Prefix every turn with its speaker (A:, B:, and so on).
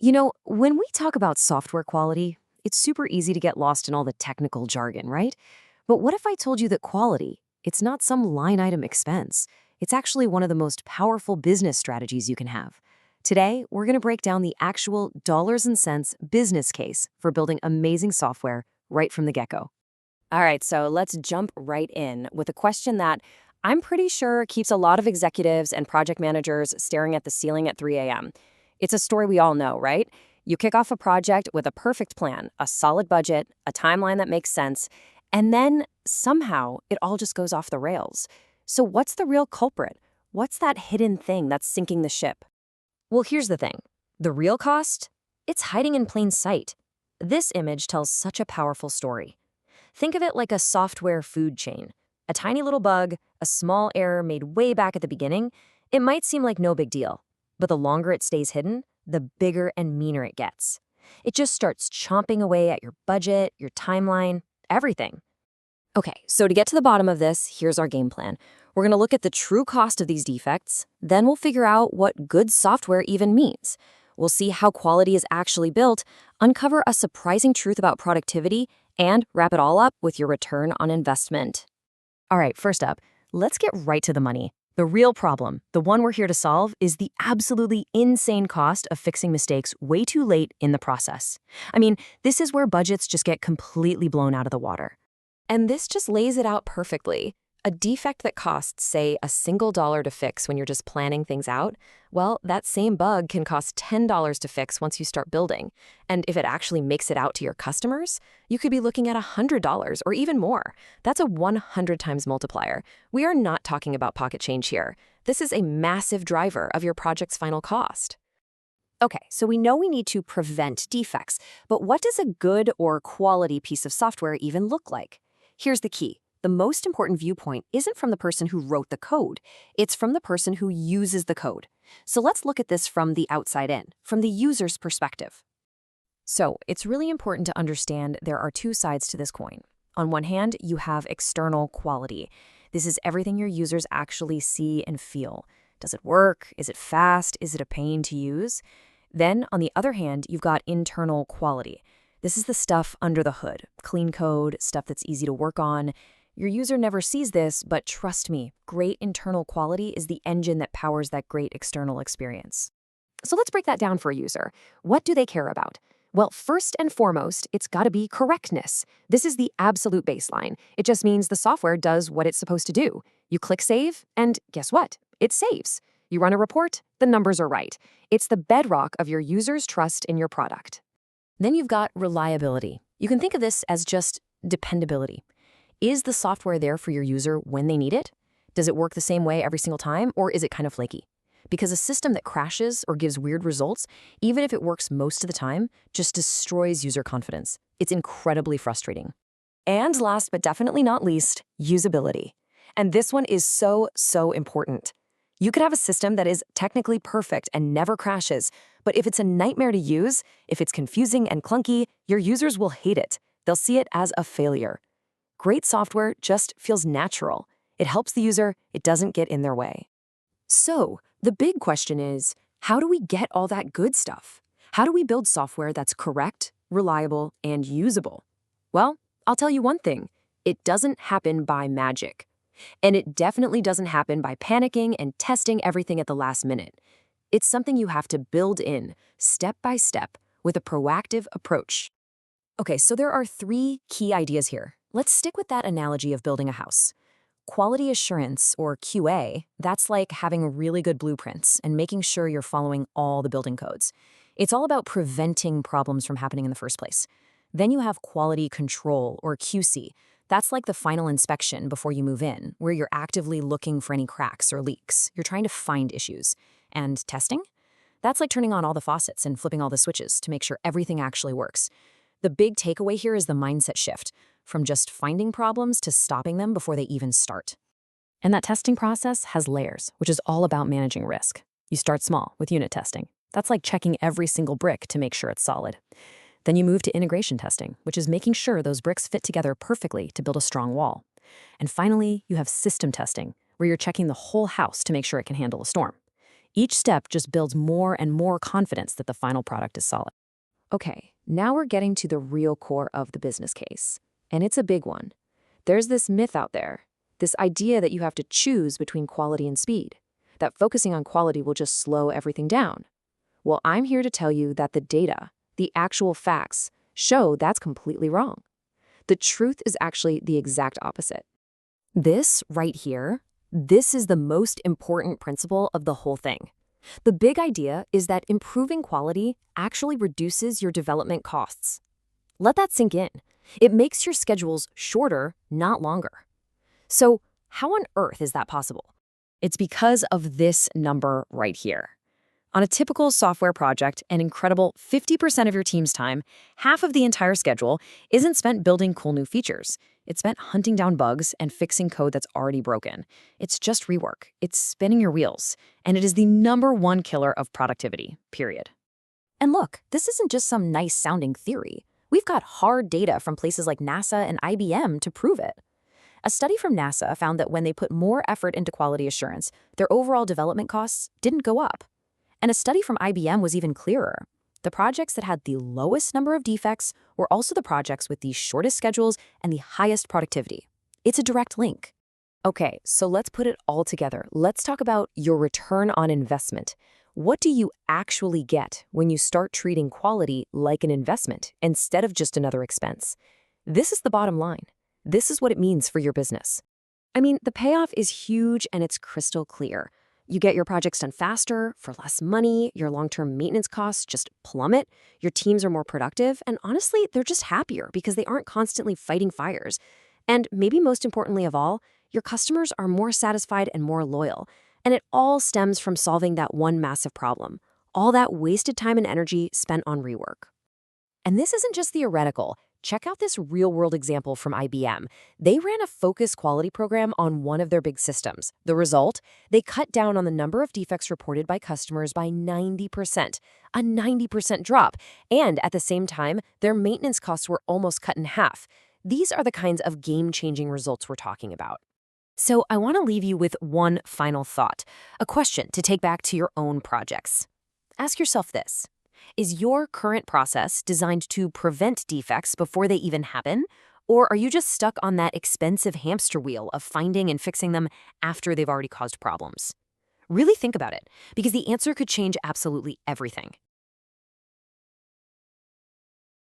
A: When we talk about software quality, it's super easy to get lost in all the technical jargon, right? But what if I told you that quality, it's not some line item expense. It's actually one of the most powerful business strategies you can have. Today, we're going to break down the actual dollars and cents business case for building amazing software right from the get-go. All right, so let's jump right in with a question that I'm pretty sure keeps a lot of executives and project managers staring at the ceiling at 3 a.m. It's a story we all know, right? You kick off a project with a perfect plan, a solid budget, a timeline that makes sense, and then somehow it all just goes off the rails. So what's the real culprit? What's that hidden thing that's sinking the ship? Well, here's the thing. The real cost? It's hiding in plain sight. This image tells such a powerful story. Think of it like a software food chain. A tiny little bug, a small error made way back at the beginning, it might seem like no big deal. But the longer it stays hidden, the bigger and meaner it gets. It just starts chomping away at your budget, your timeline, everything. Okay, so to get to the bottom of this, here's our game plan. We're going to look at the true cost of these defects, then we'll figure out what good software even means. We'll see how quality is actually built, uncover a surprising truth about productivity, and wrap it all up with your return on investment. All right, first up, let's get right to the money. The real problem, the one we're here to solve, is the absolutely insane cost of fixing mistakes way too late in the process. I mean, this is where budgets just get completely blown out of the water. And this just lays it out perfectly. A defect that costs, say, a single dollar to fix when you're just planning things out, well, that same bug can cost $10 to fix once you start building. And if it actually makes it out to your customers, you could be looking at $100 or even more. That's a 100 times multiplier. We are not talking about pocket change here. This is a massive driver of your project's final cost. Okay, so we know we need to prevent defects, but what does a good or quality piece of software even look like? Here's the key. The most important viewpoint isn't from the person who wrote the code. It's from the person who uses the code. So let's look at this from the outside in, from the user's perspective. So it's really important to understand there are two sides to this coin. On one hand, you have external quality. This is everything your users actually see and feel. Does it work? Is it fast? Is it a pain to use? Then, on the other hand, you've got internal quality. This is the stuff under the hood, clean code, stuff that's easy to work on. Your user never sees this, but trust me, great internal quality is the engine that powers that great external experience. So let's break that down for a user. What do they care about? Well, first and foremost, it's got to be correctness. This is the absolute baseline. It just means the software does what it's supposed to do. You click save, and guess what? It saves. You run a report, the numbers are right. It's the bedrock of your user's trust in your product. Then you've got reliability. You can think of this as just dependability. Is the software there for your user when they need it? Does it work the same way every single time, or is it kind of flaky? Because a system that crashes or gives weird results, even if it works most of the time, just destroys user confidence. It's incredibly frustrating. And last but definitely not least, usability. And this one is so important. You could have a system that is technically perfect and never crashes, but if it's a nightmare to use, if it's confusing and clunky, your users will hate it. They'll see it as a failure. Great software just feels natural. It helps the user, it doesn't get in their way. So, the big question is, how do we get all that good stuff? How do we build software that's correct, reliable, and usable? Well, I'll tell you one thing. It doesn't happen by magic. And it definitely doesn't happen by panicking and testing everything at the last minute. It's something you have to build in, step by step, with a proactive approach. Okay, so there are 3 key ideas here. Let's stick with that analogy of building a house. Quality assurance, or QA, that's like having really good blueprints and making sure you're following all the building codes. It's all about preventing problems from happening in the first place. Then you have quality control, or QC. That's like the final inspection before you move in, where you're actively looking for any cracks or leaks. You're trying to find issues. And testing? That's like turning on all the faucets and flipping all the switches to make sure everything actually works. The big takeaway here is the mindset shift, from just finding problems to stopping them before they even start. And that testing process has layers, which is all about managing risk. You start small with unit testing. That's like checking every single brick to make sure it's solid. Then you move to integration testing, which is making sure those bricks fit together perfectly to build a strong wall. And finally, you have system testing, where you're checking the whole house to make sure it can handle a storm. Each step just builds more and more confidence that the final product is solid. Okay, now we're getting to the real core of the business case. And it's a big one. There's this myth out there, this idea that you have to choose between quality and speed, that focusing on quality will just slow everything down. Well, I'm here to tell you that the data, the actual facts, show that's completely wrong. The truth is actually the exact opposite. This right here, this is the most important principle of the whole thing. The big idea is that improving quality actually reduces your development costs. Let that sink in. It makes your schedules shorter, not longer. So, how on earth is that possible? It's because of this number right here. On a typical software project, an incredible 50% of your team's time, half of the entire schedule, isn't spent building cool new features. It's spent hunting down bugs and fixing code that's already broken. It's just rework. It's spinning your wheels. And it is the #1 killer of productivity, period. And look, this isn't just some nice-sounding theory. We've got hard data from places like NASA and IBM to prove it. A study from NASA found that when they put more effort into quality assurance, their overall development costs didn't go up. And a study from IBM was even clearer. The projects that had the lowest number of defects were also the projects with the shortest schedules and the highest productivity. It's a direct link. Okay, so let's put it all together. Let's talk about your return on investment. What do you actually get when you start treating quality like an investment instead of just another expense? This is the bottom line. This is what it means for your business. I mean, the payoff is huge and it's crystal clear. You get your projects done faster, for less money, your long-term maintenance costs just plummet, your teams are more productive, and honestly, they're just happier because they aren't constantly fighting fires. And maybe most importantly of all, your customers are more satisfied and more loyal. And it all stems from solving that one massive problem, all that wasted time and energy spent on rework. And this isn't just theoretical. Check out this real-world example from IBM. They ran a focus quality program on one of their big systems. The result? They cut down on the number of defects reported by customers by 90%, a 90% drop. And at the same time, their maintenance costs were almost cut in half. These are the kinds of game-changing results we're talking about. So I want to leave you with one final thought, a question to take back to your own projects. Ask yourself this. Is your current process designed to prevent defects before they even happen? Or are you just stuck on that expensive hamster wheel of finding and fixing them after they've already caused problems? Really think about it, because the answer could change absolutely everything.